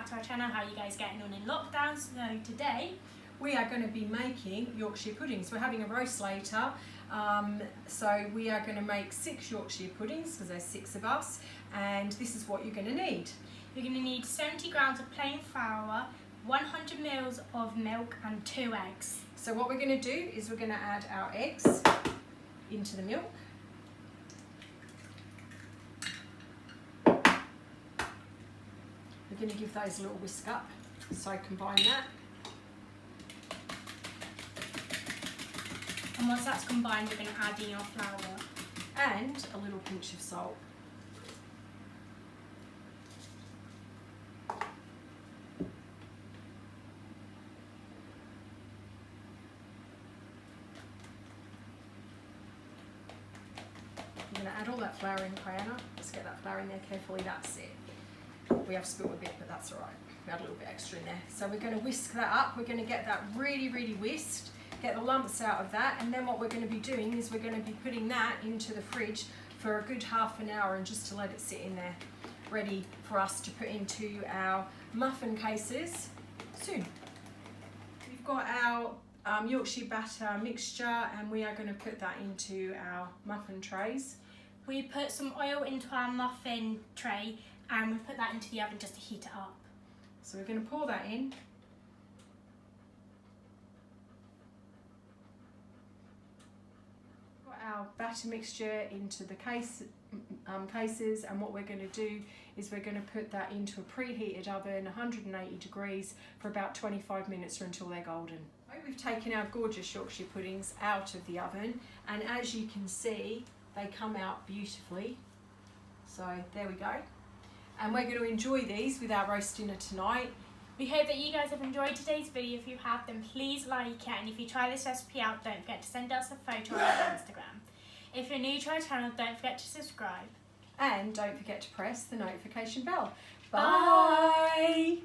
back to our channel. How are you guys getting on in lockdown? So today we are going to be making Yorkshire puddings. We're having a roast later, so we are going to make 6 Yorkshire puddings because there's 6 of us, and this is what you're going to need. you're going to need 70 grams of plain flour, 100 ml of milk and 2 eggs. So what we're going to do is we're going to add our eggs into the milk. We're going to give those a little whisk up, so combine that. And once that's combined, you're going to add in your flour. And a little pinch of salt. We're going to add all that flour in, Diana. Let's get that flour in there carefully, that's it. We have spilled a bit, but that's all right. We add a little bit extra in there. So we're going to whisk that up. We're going to get that really, really whisked, get the lumps out of that, and then what we're going to be doing is we're going to be putting that into the fridge for a good half an hour and just to let it sit in there, ready for us to put into our muffin cases soon. We've got our Yorkshire batter mixture, and we are going to put that into our muffin trays. We put some oil into our muffin tray and we put that into the oven just to heat it up. So we're going to pour that in. Put our batter mixture into the cases, and what we're going to do is we're going to put that into a preheated oven, 180 degrees, for about 25 minutes or until they're golden. We've taken our gorgeous Yorkshire puddings out of the oven, and as you can see, they come out beautifully. So there we go. And we're going to enjoy these with our roast dinner tonight. We hope that you guys have enjoyed today's video. If you have, then please like it, and if you try this recipe out, don't forget to send us a photo on Instagram. If you're new to our channel, don't forget to subscribe. And don't forget to press the notification bell. Bye!